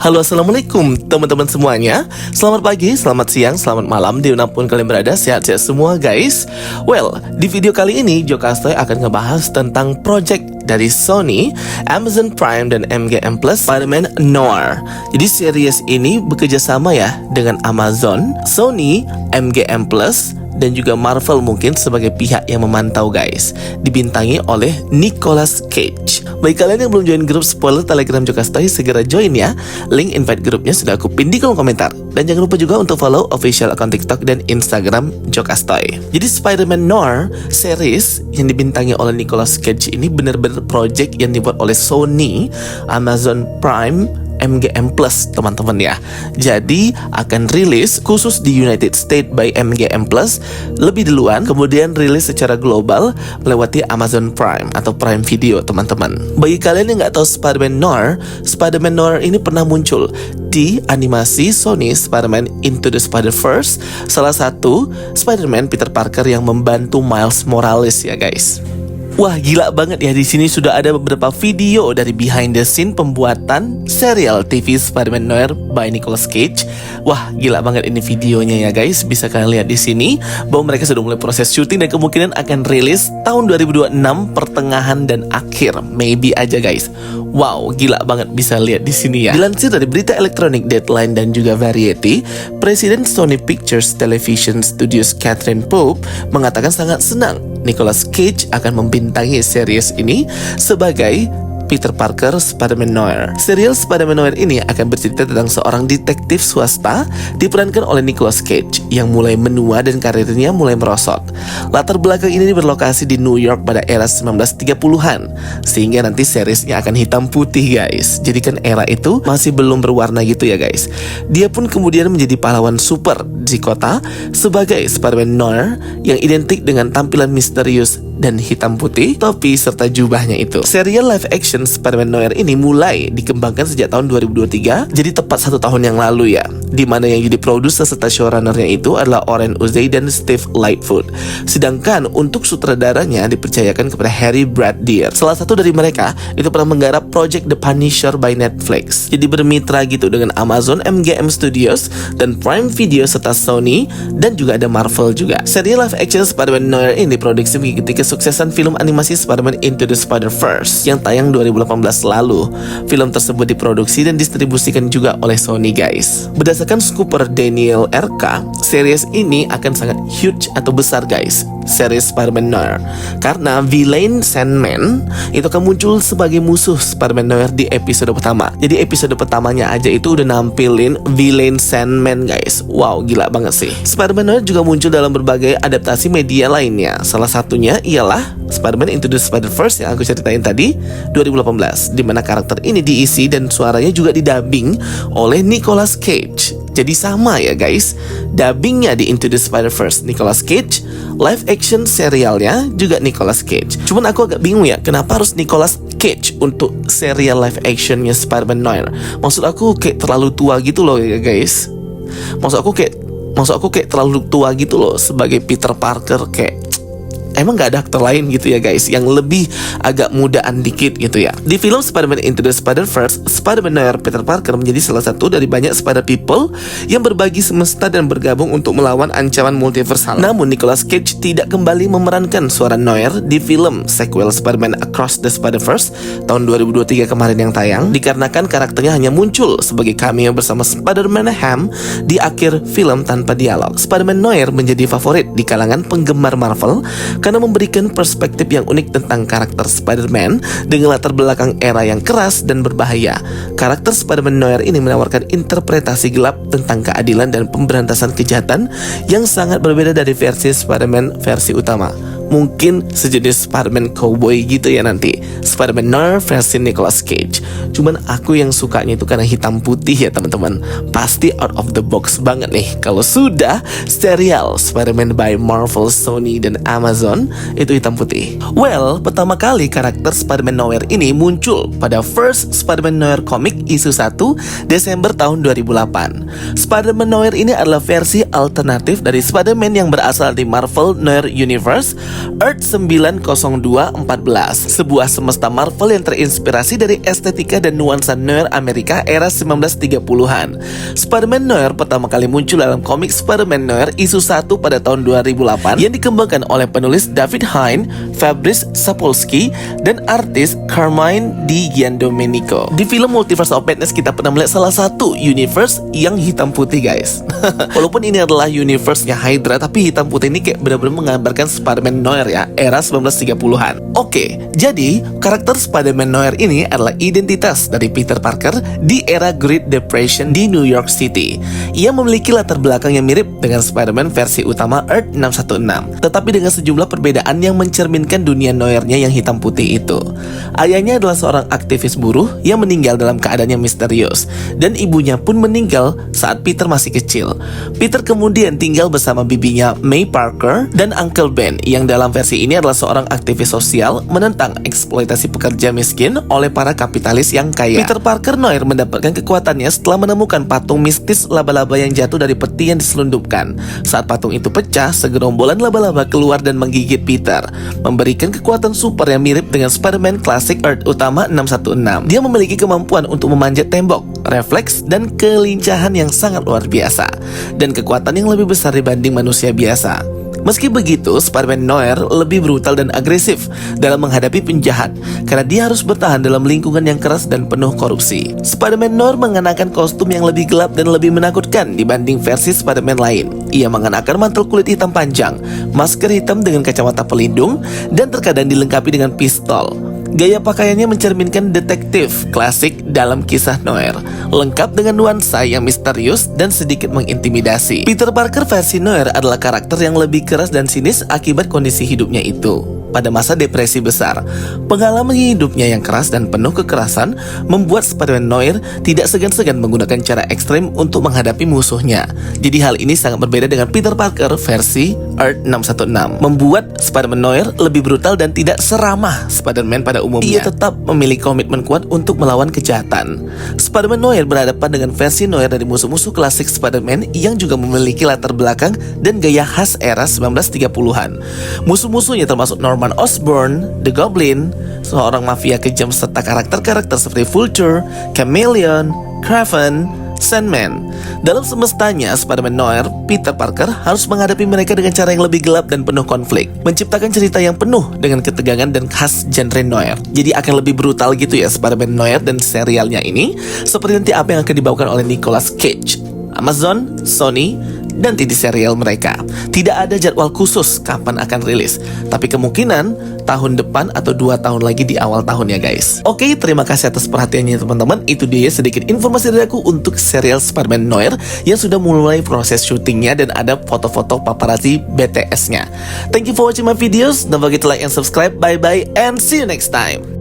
Halo, assalamualaikum teman-teman semuanya. Selamat pagi, selamat siang, selamat malam dimanapun kalian berada. Sehat-sehat semua guys. Well, di video kali ini Jokastoy akan ngebahas tentang project dari Sony, Amazon Prime dan MGM Plus, Spider-Man Noir. Jadi series ini bekerja sama ya dengan Amazon, Sony, MGM Plus dan juga Marvel mungkin sebagai pihak yang memantau guys. Dibintangi oleh Nicolas Cage. Bagi kalian yang belum join grup spoiler Telegram Jokastoy, segera join ya. Link invite grupnya sudah aku pin di kolom komentar. Dan jangan lupa juga untuk follow official account TikTok dan Instagram Jokastoy. Jadi Spider-Man Noir series yang dibintangi oleh Nicolas Cage ini benar-benar project yang dibuat oleh Sony, Amazon Prime, MGM Plus teman-teman ya. Jadi akan rilis khusus di United States by MGM Plus lebih duluan, kemudian rilis secara global melewati Amazon Prime atau Prime Video teman-teman. Bagi kalian yang nggak tahu Spider-Man Noir ini pernah muncul di animasi Sony Spider-Man Into the Spider-Verse, salah satu Spider-Man Peter Parker yang membantu Miles Morales ya guys. Wah, gila banget ya, di sini sudah ada beberapa video dari behind the scene pembuatan serial TV Spider-Man Noir by Nicolas Cage. Wah, gila banget ini videonya ya guys. Bisa kalian lihat di sini bahwa mereka sudah mulai proses syuting dan kemungkinan akan rilis tahun 2026 pertengahan dan akhir, maybe aja guys. Wow, gila banget bisa lihat di sini ya. Dilansir dari berita elektronik Deadline dan juga Variety, Presiden Sony Pictures Television Studios Catherine Pope mengatakan sangat senang Nicolas Cage akan membintangi series ini sebagai Peter Parker Spider-Man Noir. Serial Spider-Man Noir ini akan bercerita tentang seorang detektif swasta diperankan oleh Nicolas Cage yang mulai menua dan karirnya mulai merosot. Latar belakang ini berlokasi di New York pada era 1930-an, sehingga nanti seriesnya akan hitam putih guys. Jadi kan era itu masih belum berwarna gitu ya guys. Dia pun kemudian menjadi pahlawan super di kota sebagai Spider-Man Noir yang identik dengan tampilan misterius dan hitam putih, topi serta jubahnya itu. Serial live action Spider-Man Noir ini mulai dikembangkan sejak tahun 2023, jadi tepat 1 tahun yang lalu ya, di mana yang jadi produser serta showrunnernya itu adalah Oren Uzzey dan Steve Lightfoot. Sedangkan untuk sutradaranya dipercayakan kepada Harry Brad Deer. Salah satu dari mereka itu pernah menggarap Project The Punisher by Netflix. Jadi bermitra gitu dengan Amazon, MGM Studios dan Prime Video serta Sony, dan juga ada Marvel juga. Serial live action Spider-Man Noir ini diproduksi mengikuti kesuksesan film animasi Spider-Man Into the Spider-Verse yang tayang 2018 lalu. Film tersebut diproduksi dan distribusikan juga oleh Sony guys. Berdasarkan Scooper Daniel RK, series ini akan sangat huge atau besar guys, series Spider-Man Noir, karena villain Sandman itu akan muncul sebagai musuh Spider-Man Noir di episode pertama. Jadi episode pertamanya aja itu udah nampilin villain Sandman guys. Wow, gila banget sih. Spider-Man Noir juga muncul dalam berbagai adaptasi media lainnya. Salah satunya ialah Spider-Man Into the Spider-Verse yang aku ceritain tadi 2018, di mana karakter ini diisi dan suaranya juga didubbing oleh Nicolas Cage. Jadi sama ya guys, dubbingnya di Into the Spider-Verse Nicolas Cage, live action serialnya juga Nicolas Cage. Cuman aku agak bingung ya, kenapa harus Nicolas Cage untuk serial live actionnya Spider-Man Noir? Maksud aku kayak terlalu tua gitu loh ya guys. Maksud aku kayak terlalu tua gitu loh sebagai Peter Parker. Kayak emang gak ada aktor lain gitu ya guys yang lebih agak mudaan dikit gitu ya. Di film Spider-Man Into the Spider-Verse, Spider-Man Noir Peter Parker menjadi salah satu dari banyak Spider People yang berbagi semesta dan bergabung untuk melawan ancaman multiversal. Namun Nicolas Cage tidak kembali memerankan suara Noir di film sequel Spider-Man Across the Spider-Verse tahun 2023 kemarin yang tayang, dikarenakan karakternya hanya muncul sebagai cameo bersama Spider-Man Ham di akhir film tanpa dialog. Spider-Man Noir menjadi favorit di kalangan penggemar Marvel karena memberikan perspektif yang unik tentang karakter Spider-Man dengan latar belakang era yang keras dan berbahaya. Karakter Spider-Man Noir ini menawarkan interpretasi gelap tentang keadilan dan pemberantasan kejahatan yang sangat berbeda dari versi Spider-Man versi utama. Mungkin sejenis Spider-Man Cowboy gitu ya nanti, Spider-Man Noir versi Nicolas Cage. Cuman aku yang sukanya itu karena hitam putih ya teman-teman. Pasti out of the box banget nih kalau sudah serial Spider-Man by Marvel, Sony, dan Amazon itu hitam putih. Well, pertama kali karakter Spider-Man Noir ini muncul pada First Spider-Man Noir Comic issue 1 Desember tahun 2008. Spider-Man Noir ini adalah versi alternatif dari Spider-Man yang berasal dari Marvel Noir Universe Earth 90214, sebuah semesta Marvel yang terinspirasi dari estetika dan nuansa noir Amerika era 1930-an. Spider-Man noir pertama kali muncul dalam komik Spider-Man noir isu 1 pada tahun 2008 yang dikembangkan oleh penulis David Hine, Fabrice Sapolsky, dan artis Carmine Di Giandomenico. Di film Multiverse of Madness kita pernah melihat salah satu universe yang hitam putih, guys. Walaupun ini adalah universe-nya Hydra, tapi hitam putih ini kayak benar-benar menggambarkan Spider-Man noir ya, era 1930-an. Oke, jadi karakter Spider-Man noir ini adalah identitas dari Peter Parker di era Great Depression di New York City. Ia memiliki latar belakang yang mirip dengan Spider-Man versi utama Earth 616, tetapi dengan sejumlah perbedaan yang mencerminkan dunia noirnya yang hitam putih itu. Ayahnya adalah seorang aktivis buruh yang meninggal dalam keadaan yang misterius, dan ibunya pun meninggal saat Peter masih kecil. Peter kemudian tinggal bersama bibinya May Parker dan Uncle Ben yang dalam versi ini adalah seorang aktivis sosial menentang eksploitasi pekerja miskin oleh para kapitalis yang kaya. Peter Parker noir mendapatkan kekuatannya setelah menemukan patung mistis laba-laba yang jatuh dari peti yang diselundupkan. Saat patung itu pecah, segerombolan laba-laba keluar dan menggigit Peter, memberikan kekuatan super yang mirip dengan Spider-Man klasik Earth utama 616. Dia memiliki kemampuan untuk memanjat tembok, refleks, dan kelincahan yang sangat luar biasa, dan kekuatan yang lebih besar dibanding manusia biasa. Meski begitu, Spider-Man noir lebih brutal dan agresif dalam menghadapi penjahat karena dia harus bertahan dalam lingkungan yang keras dan penuh korupsi. Spider-Man noir mengenakan kostum yang lebih gelap dan lebih menakutkan dibanding versi Spider-Man lain. Ia mengenakan mantel kulit hitam panjang, masker hitam dengan kacamata pelindung, dan terkadang dilengkapi dengan pistol. Gaya pakaiannya mencerminkan detektif klasik dalam kisah noir, lengkap dengan nuansa yang misterius dan sedikit mengintimidasi. Peter Parker versi noir adalah karakter yang lebih keras dan sinis akibat kondisi hidupnya itu. Pada masa depresi besar, pengalaman hidupnya yang keras dan penuh kekerasan membuat Spider-Man noir tidak segan-segan menggunakan cara ekstrem untuk menghadapi musuhnya. Jadi hal ini sangat berbeda dengan Peter Parker versi Earth 616, membuat Spider-Man noir lebih brutal dan tidak seramah Spider-Man pada umumnya. Ia tetap memiliki komitmen kuat untuk melawan kejahatan. Spider-Man noir berhadapan dengan versi noir dari musuh-musuh klasik Spider-Man yang juga memiliki latar belakang dan gaya khas era 1930-an. Musuh-musuhnya termasuk Norman Osborn, The Goblin, seorang mafia kejam, serta karakter-karakter seperti Vulture, Chameleon, Kraven, Sandman. Dalam semestanya Spider-Man noir, Peter Parker harus menghadapi mereka dengan cara yang lebih gelap dan penuh konflik, menciptakan cerita yang penuh dengan ketegangan dan khas genre noir. Jadi akan lebih brutal gitu ya Spider-Man noir dan serialnya ini, seperti nanti apa yang akan dibawakan oleh Nicolas Cage, Amazon, Sony, dan TV serial mereka. Tidak ada jadwal khusus kapan akan rilis, tapi kemungkinan tahun depan atau 2 tahun lagi di awal tahun ya guys. Oke, terima kasih atas perhatiannya teman-teman. Itu dia sedikit informasi dari aku untuk serial Spider-Man noir yang sudah mulai proses syutingnya dan ada foto-foto paparazzi BTS-nya. Thank you for watching my videos. Don't forget to like and subscribe. Bye bye and see you next time.